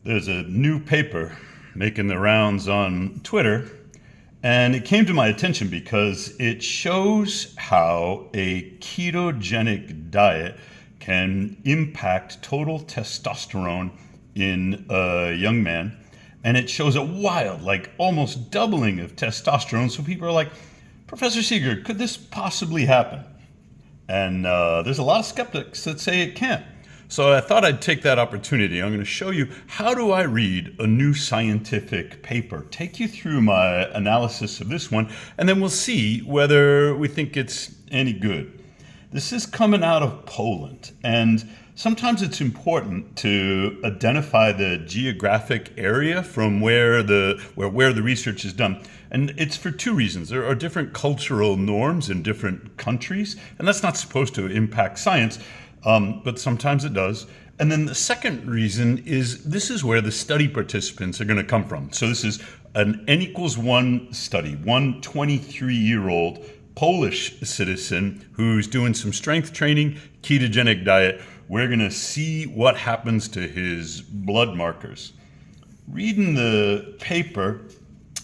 There's a new paper making the rounds on Twitter, and it came to my attention because it shows how a ketogenic diet can impact total testosterone in a young man. And it shows a wild, like almost doubling of testosterone. So people are like, Professor Seeger, could this possibly happen? And there's a lot of skeptics that say it can't. So I thought I'd take that opportunity. I'm going to show you how do I read a new scientific paper, take you through my analysis of this one, and then we'll see whether we think it's any good. This is coming out of Poland, and sometimes it's important to identify the geographic area from where the research is done. And it's for two reasons. There are different cultural norms in different countries, and that's not supposed to impact science, but sometimes it does. And then the second reason is this is where the study participants are going to come from. So this is an N=1 study, one 23-year-old Polish citizen who's doing some strength training, ketogenic diet. We're going to see what happens to his blood markers. Reading the paper,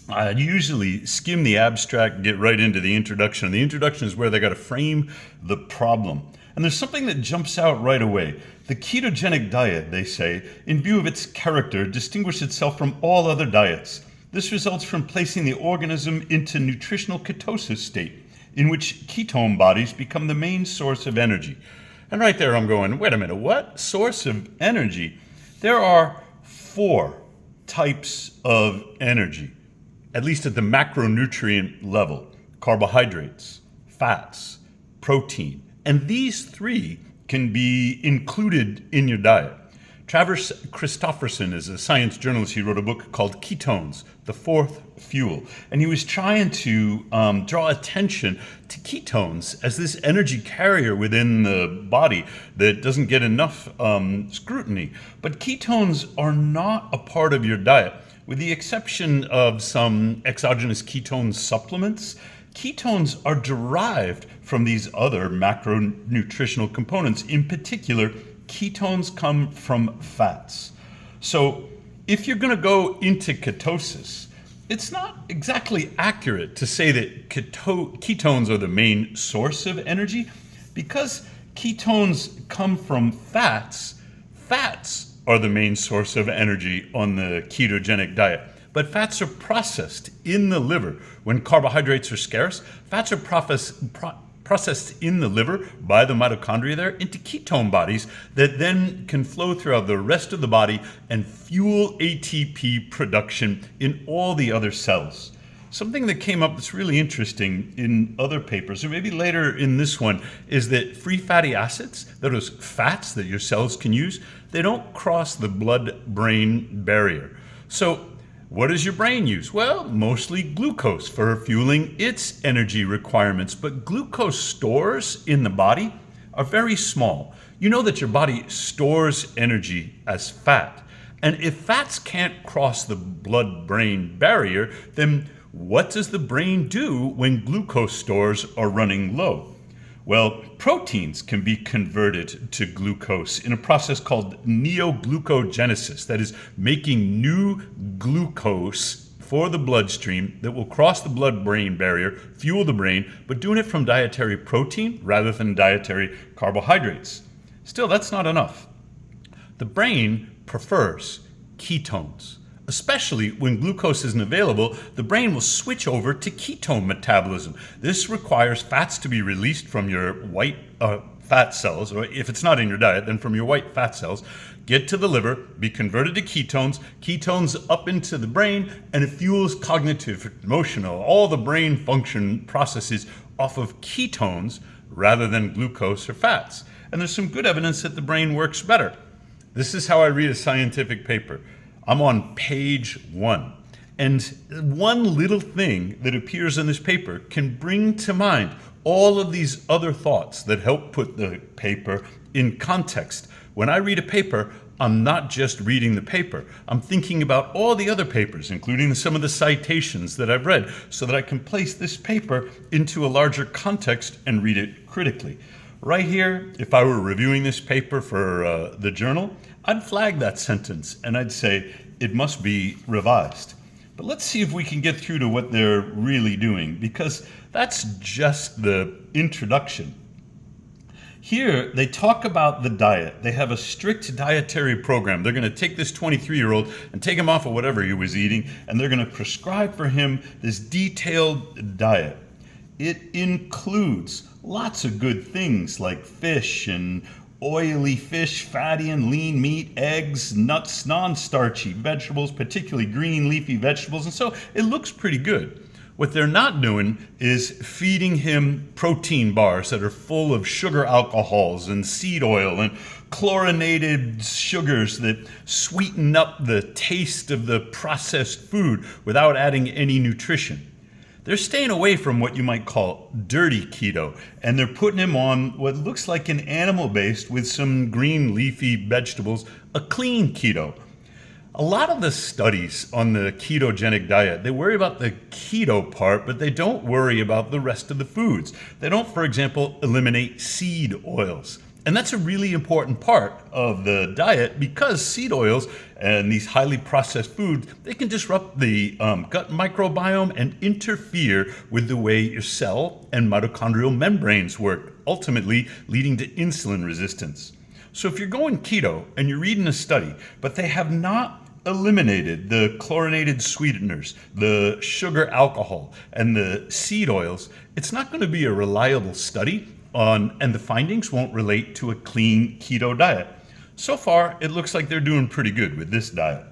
I usually skim the abstract, get right into the introduction. The introduction is where they got to frame the problem. And there's something that jumps out right away. The ketogenic diet, they say, in view of its character, distinguishes itself from all other diets. This results from placing the organism into nutritional ketosis state, in which ketone bodies become the main source of energy. And right there I'm going, wait a minute, what? Source of energy? There are 4 types of energy, at least at the macronutrient level: carbohydrates, fats, protein. And these 3 can be included in your diet. Travis Christofferson is a science journalist. He wrote a book called Ketones, the Fourth Fuel. And he was trying to draw attention to ketones as this energy carrier within the body that doesn't get enough scrutiny. But ketones are not a part of your diet. With the exception of some exogenous ketone supplements, ketones are derived from these other macronutritional components. In particular, ketones come from fats. So if you're going to go into ketosis, it's not exactly accurate to say that ketones are the main source of energy, because ketones come from fats. Fats are the main source of energy on the ketogenic diet. But fats are processed in the liver. When carbohydrates are scarce, fats are processed in the liver by the mitochondria there into ketone bodies that then can flow throughout the rest of the body and fuel ATP production in all the other cells. Something that came up that's really interesting in other papers, or maybe later in this one, is that free fatty acids, those fats that your cells can use, they don't cross the blood-brain barrier. So what does your brain use? Well, mostly glucose for fueling its energy requirements, but glucose stores in the body are very small. You know that your body stores energy as fat. And if fats can't cross the blood-brain barrier, then what does the brain do when glucose stores are running low? Well, proteins can be converted to glucose in a process called neoglucogenesis, that is, making new glucose for the bloodstream that will cross the blood-brain barrier, fuel the brain, but doing it from dietary protein rather than dietary carbohydrates. Still, that's not enough. The brain prefers ketones. Especially when glucose isn't available, the brain will switch over to ketone metabolism. This requires fats to be released from your white fat cells, or if it's not in your diet, then from your white fat cells, get to the liver, be converted to ketones up into the brain, and it fuels cognitive, emotional, all the brain function processes off of ketones rather than glucose or fats. And there's some good evidence that the brain works better. This is how I read a scientific paper. I'm on page 1. And one little thing that appears in this paper can bring to mind all of these other thoughts that help put the paper in context. When I read a paper, I'm not just reading the paper. I'm thinking about all the other papers, including some of the citations that I've read, so that I can place this paper into a larger context and read it critically. Right here, if I were reviewing this paper for the journal, I'd flag that sentence and I'd say it must be revised. But let's see if we can get through to what they're really doing, because that's just the introduction. Here, they talk about the diet. They have a strict dietary program. They're going to take this 23-year-old and take him off of whatever he was eating, and they're going to prescribe for him this detailed diet. It includes lots of good things like fish and oily fish, fatty and lean meat, eggs, nuts, non-starchy vegetables, particularly green leafy vegetables, and so it looks pretty good. What they're not doing is feeding him protein bars that are full of sugar alcohols and seed oil and chlorinated sugars that sweeten up the taste of the processed food without adding any nutrition. They're staying away from what you might call dirty keto, and they're putting him on what looks like an animal-based with some green leafy vegetables, a clean keto. A lot of the studies on the ketogenic diet, they worry about the keto part, but they don't worry about the rest of the foods. They don't, for example, eliminate seed oils. And that's a really important part of the diet, because seed oils and these highly processed foods, they can disrupt the gut microbiome and interfere with the way your cell and mitochondrial membranes work, ultimately leading to insulin resistance. So if you're going keto and you're reading a study, but they have not eliminated the chlorinated sweeteners, the sugar alcohol, and the seed oils, it's not going to be a reliable study and the findings won't relate to a clean keto diet. So far, it looks like they're doing pretty good with this diet.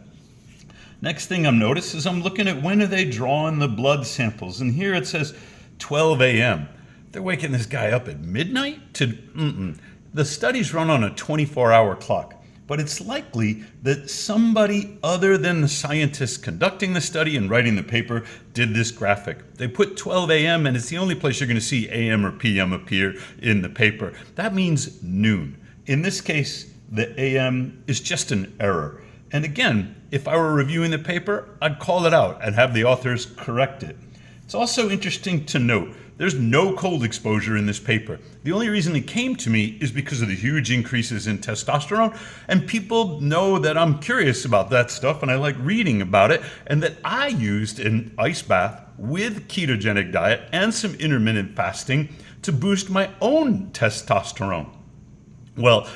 Next thing I'm noticing is I'm looking at when are they drawing the blood samples, and here it says 12 a.m. They're waking this guy up at midnight The studies run on a 24-hour clock, but it's likely that somebody other than the scientists conducting the study and writing the paper did this graphic. They put 12 a.m. and it's the only place you're going to see a.m. or p.m. appear in the paper. That means noon. In this case, the a.m. is just an error. And again, if I were reviewing the paper, I'd call it out and have the authors correct it. It's also interesting to note there's no cold exposure in this paper. The only reason it came to me is because of the huge increases in testosterone, and people know that I'm curious about that stuff and I like reading about it, and that I used an ice bath with ketogenic diet and some intermittent fasting to boost my own testosterone. Well,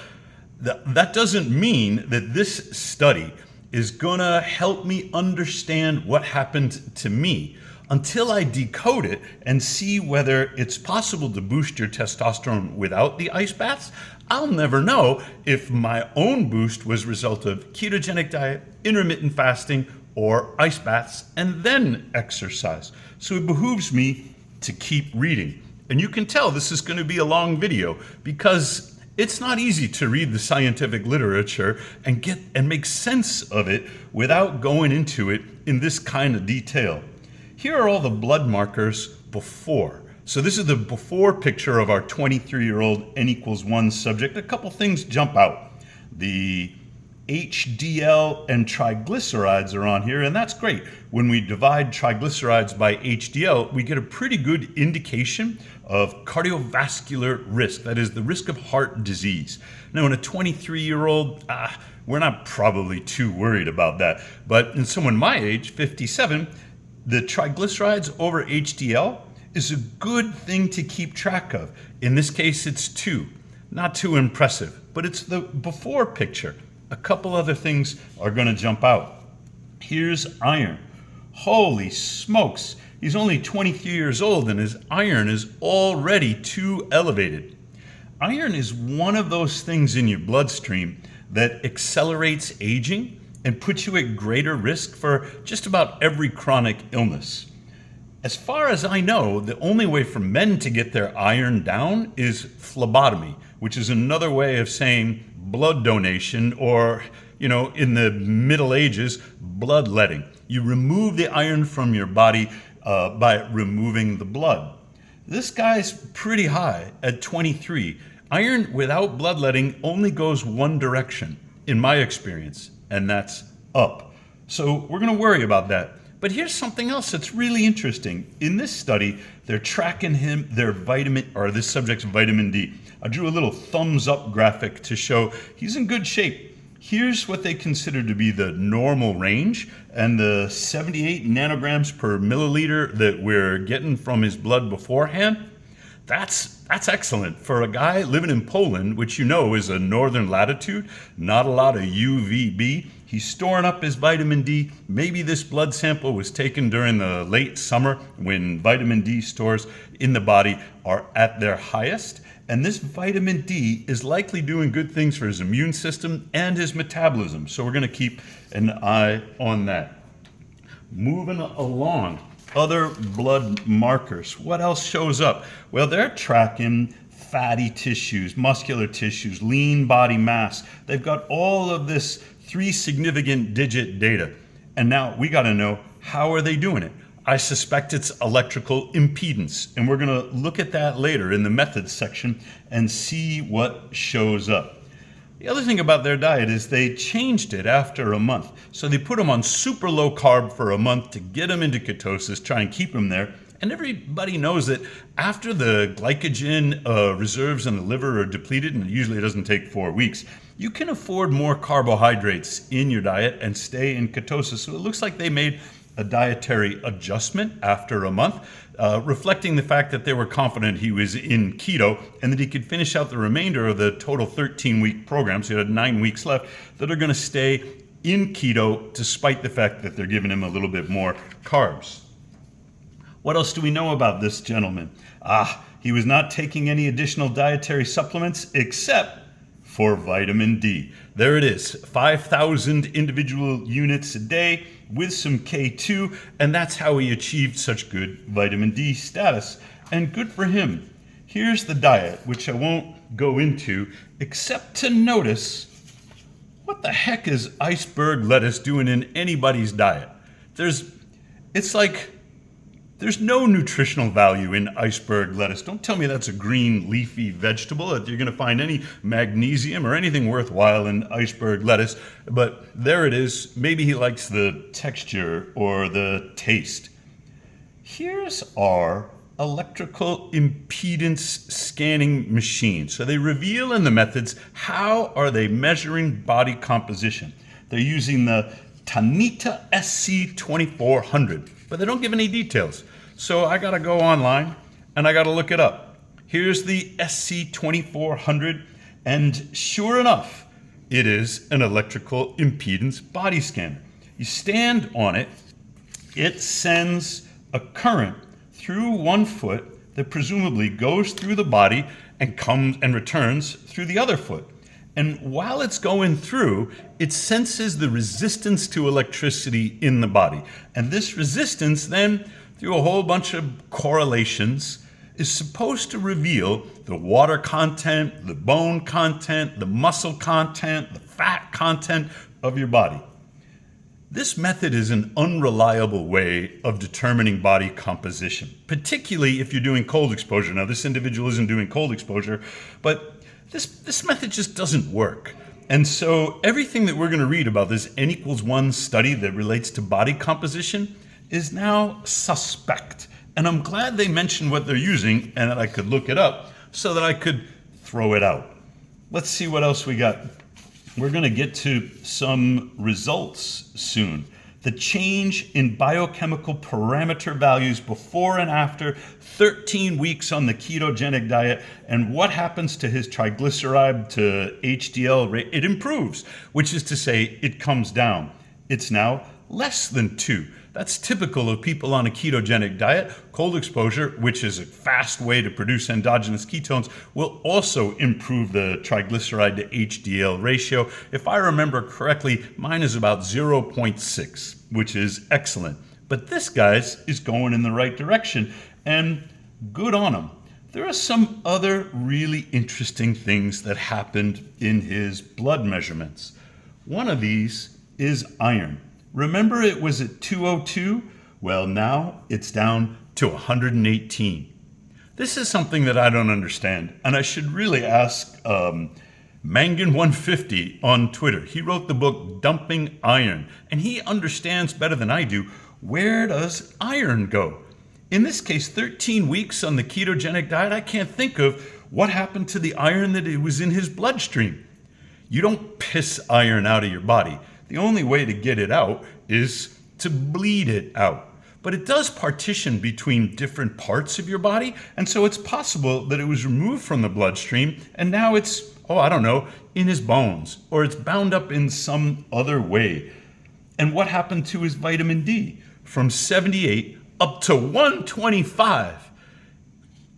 that doesn't mean that this study is gonna help me understand what happened to me. Until I decode it and see whether it's possible to boost your testosterone without the ice baths, I'll never know if my own boost was a result of ketogenic diet, intermittent fasting, or ice baths, and then exercise. So it behooves me to keep reading. And you can tell this is going to be a long video because it's not easy to read the scientific literature and make sense of it without going into it in this kind of detail. Here are all the blood markers before. So this is the before picture of our 23-year-old N=1 subject. A couple things jump out. The HDL and triglycerides are on here, and that's great. When we divide triglycerides by HDL, we get a pretty good indication of cardiovascular risk, that is the risk of heart disease. Now in a 23-year-old, we're not probably too worried about that, but in someone my age, 57, the triglycerides over HDL is a good thing to keep track of. In this case, it's 2. Not too impressive, but it's the before picture. A couple other things are going to jump out. Here's iron. Holy smokes, he's only 23 years old and his iron is already too elevated. Iron is one of those things in your bloodstream that accelerates aging and puts you at greater risk for just about every chronic illness. As far as I know, the only way for men to get their iron down is phlebotomy, which is another way of saying blood donation, or, in the Middle Ages, bloodletting. You remove the iron from your body by removing the blood. This guy's pretty high at 23. Iron without bloodletting only goes one direction, in my experience, and that's up. So we're going to worry about that. But here's something else that's really interesting. In this study, they're tracking this subject's vitamin D. I drew a little thumbs up graphic to show he's in good shape. Here's what they consider to be the normal range, and the 78 nanograms per milliliter that we're getting from his blood beforehand, that's excellent. For a guy living in Poland, which you know is a northern latitude, not a lot of UVB, he's storing up his vitamin D. Maybe this blood sample was taken during the late summer when vitamin D stores in the body are at their highest. And this vitamin D is likely doing good things for his immune system and his metabolism. So we're going to keep an eye on that. Moving along, other blood markers. What else shows up? Well, they're tracking fatty tissues, muscular tissues, lean body mass. They've got all of this 3 significant digit data. And now we got to know, how are they doing it? I suspect it's electrical impedance, and we're going to look at that later in the methods section and see what shows up. The other thing about their diet is they changed it after a month. So they put them on super low carb for a month to get them into ketosis, try and keep them there. And everybody knows that after the glycogen reserves in the liver are depleted, and usually it doesn't take 4 weeks, you can afford more carbohydrates in your diet and stay in ketosis. So it looks like they made a dietary adjustment after a month, reflecting the fact that they were confident he was in keto and that he could finish out the remainder of the total 13-week program. So he had 9 weeks left that are going to stay in keto despite the fact that they're giving him a little bit more carbs. What else do we know about this gentleman? He was not taking any additional dietary supplements except for vitamin D. There it is, 5,000 individual units a day with some K2, and that's how he achieved such good vitamin D status. And good for him. Here's the diet, which I won't go into, except to notice, what the heck is iceberg lettuce doing in anybody's diet? There's no nutritional value in iceberg lettuce. Don't tell me that's a green leafy vegetable, that you're going to find any magnesium or anything worthwhile in iceberg lettuce. But there it is. Maybe he likes the texture or the taste. Here's our electrical impedance scanning machine. So they reveal in the methods, how are they measuring body composition? They're using the Tanita SC2400, but they don't give any details. So I got to go online and I got to look it up. Here's the SC2400, and sure enough, it is an electrical impedance body scanner. You stand on it, it sends a current through one foot that presumably goes through the body and comes and returns through the other foot. And while it's going through, it senses the resistance to electricity in the body. And this resistance then, through a whole bunch of correlations, is supposed to reveal the water content, the bone content, the muscle content, the fat content of your body. This method is an unreliable way of determining body composition, particularly if you're doing cold exposure. Now, this individual isn't doing cold exposure, but this method just doesn't work. And so everything that we're going to read about this N=1 study that relates to body composition is now suspect. And I'm glad they mentioned what they're using and that I could look it up so that I could throw it out. Let's see what else we got. We're going to get to some results soon. The change in biochemical parameter values before and after 13 weeks on the ketogenic diet, and what happens to his triglyceride to HDL rate. It improves, which is to say it comes down. It's now less than 2. That's typical of people on a ketogenic diet. Cold exposure, which is a fast way to produce endogenous ketones, will also improve the triglyceride to HDL ratio. If I remember correctly, mine is about 0.6, which is excellent. But this guy's is going in the right direction, and good on him. There are some other really interesting things that happened in his blood measurements. One of these is iron. Remember it was at 202? Well, now it's down to 118. This is something that I don't understand, and I should really ask Mangan150 on Twitter. He wrote the book Dumping Iron, and he understands better than I do, where does iron go? In this case, 13 weeks on the ketogenic diet, I can't think of what happened to the iron that was in his bloodstream. You don't piss iron out of your body. The only way to get it out is to bleed it out. But it does partition between different parts of your body, and so it's possible that it was removed from the bloodstream and now it's, in his bones, or it's bound up in some other way. And what happened to his vitamin D? From 78 up to 125.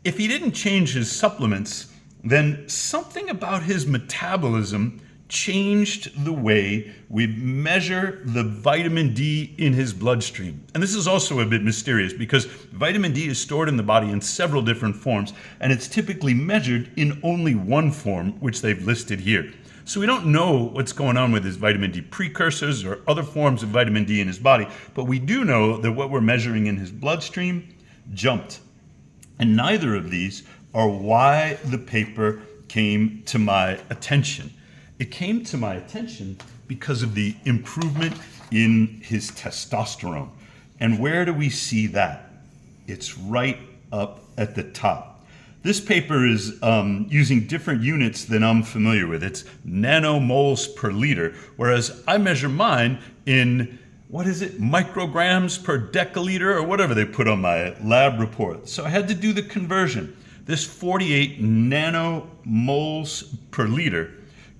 If he didn't change his supplements, then something about his metabolism changed the way we measure the vitamin D in his bloodstream. And this is also a bit mysterious because vitamin D is stored in the body in several different forms, and it's typically measured in only one form, which they've listed here. So we don't know what's going on with his vitamin D precursors or other forms of vitamin D in his body, but we do know that what we're measuring in his bloodstream jumped. And neither of these are why the paper came to my attention. It came to my attention because of the improvement in his testosterone. And where do we see that? It's right up at the top. This paper is using different units than I'm familiar with. It's nanomoles per liter, whereas I measure mine in, micrograms per deciliter, or whatever they put on my lab report. So I had to do the conversion. This 48 nanomoles per liter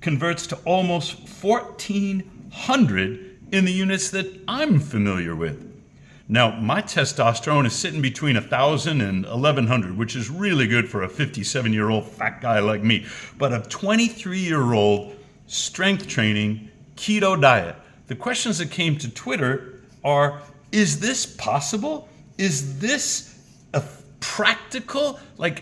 converts to almost 1,400 in the units that I'm familiar with. Now, my testosterone is sitting between 1,000 and 1,100, which is really good for a 57-year-old fat guy like me. But a 23-year-old strength training keto diet. The questions that came to Twitter are, is this possible? Is this practical?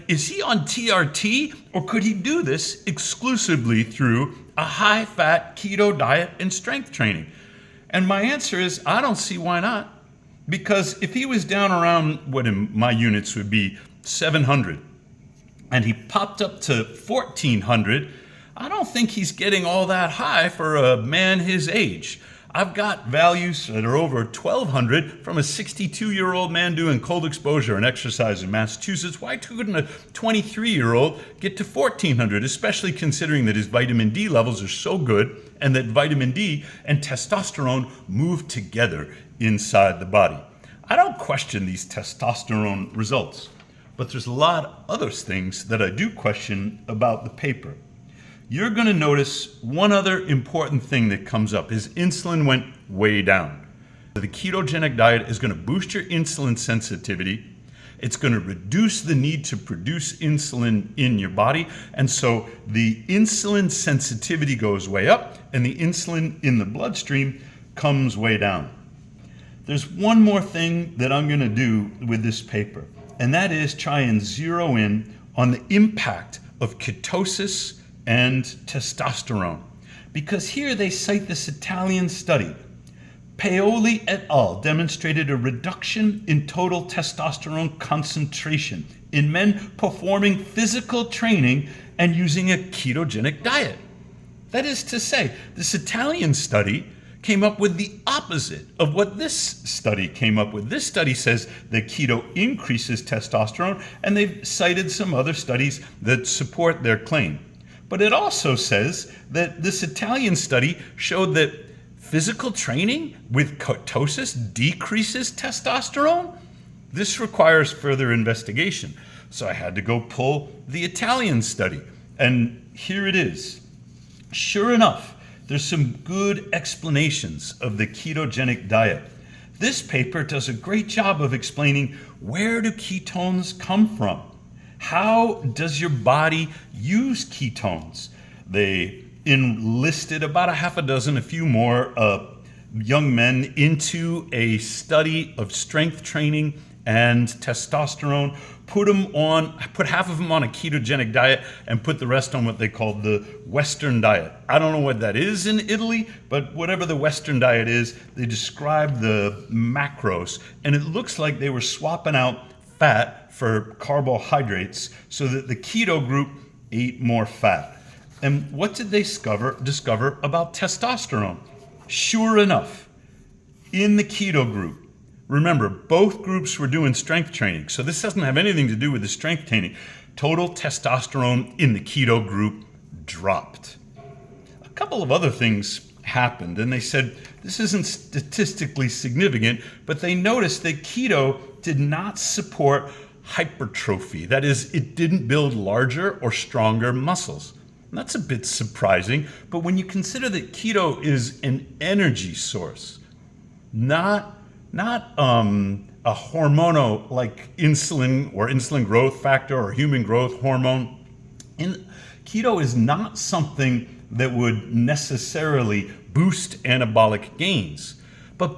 Is he on TRT, or could he do this exclusively through a high-fat keto diet and strength training? And my answer is, I don't see why not. Because if he was down around what in my units would be 700, and he popped up to 1,400, I don't think he's getting all that high for a man his age. I've got values that are over 1,200 from a 62-year-old man doing cold exposure and exercise in Massachusetts. Why couldn't a 23-year-old get to 1,400, especially considering that his vitamin D levels are so good and that vitamin D and testosterone move together inside the body? I don't question these testosterone results, but there's a lot of other things that I do question about the paper. You're going to notice one other important thing that comes up. His insulin went way down. The ketogenic diet is going to boost your insulin sensitivity. It's going to reduce the need to produce insulin in your body. And so the insulin sensitivity goes way up and the insulin in the bloodstream comes way down. There's one more thing that I'm going to do with this paper, and that is try and zero in on the impact of ketosis and testosterone. Because here they cite this Italian study. Paoli et al. Demonstrated a reduction in total testosterone concentration in men performing physical training and using a ketogenic diet. That is to say, this Italian study came up with the opposite of what this study came up with. This study says that keto increases testosterone, and they've cited some other studies that support their claim. But it also says that this Italian study showed that physical training with ketosis decreases testosterone. This requires further investigation. So I had to go pull the Italian study. And here it is. Sure enough, there's some good explanations of the ketogenic diet. This paper does a great job of explaining, where do ketones come from? How does your body use ketones? They enlisted about a few more young men into a study of strength training and testosterone, put half of them on a ketogenic diet and put the rest on what they called the Western diet. I don't know what that is in Italy, but whatever the Western diet is, they describe the macros, and it looks like they were swapping out fat for carbohydrates so that the keto group ate more fat. And what did they discover about testosterone? Sure enough, in the keto group, remember, both groups were doing strength training, so this doesn't have anything to do with the strength training. Total testosterone in the keto group dropped. A couple of other things happened, and they said this isn't statistically significant, but they noticed that keto did not support hypertrophy. That is, it didn't build larger or stronger muscles. And that's a bit surprising, but when you consider that keto is an energy source, not a hormonal like insulin or insulin growth factor or human growth hormone, and keto is not something that would necessarily boost anabolic gains. But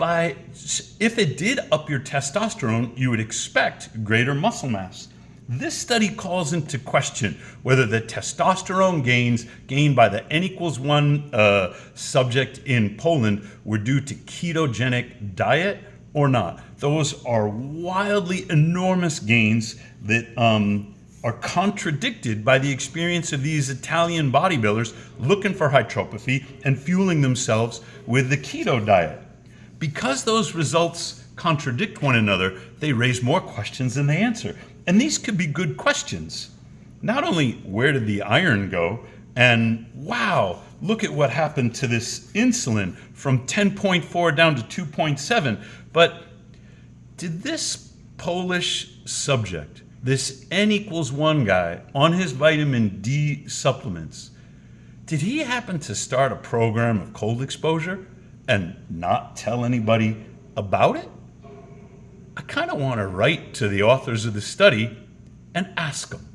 if it did up your testosterone, you would expect greater muscle mass. This study calls into question whether the testosterone gains gained by the N=1 subject in Poland were due to ketogenic diet or not. Those are wildly enormous gains that are contradicted by the experience of these Italian bodybuilders looking for hypertrophy and fueling themselves with the keto diet. Because those results contradict one another, they raise more questions than they answer. And these could be good questions. Not only where did the iron go, and wow, look at what happened to this insulin from 10.4 down to 2.7, but did this Polish subject, this N=1 guy on his vitamin D supplements, did he happen to start a program of cold exposure and not tell anybody about it? I kind of want to write to the authors of the study and ask them.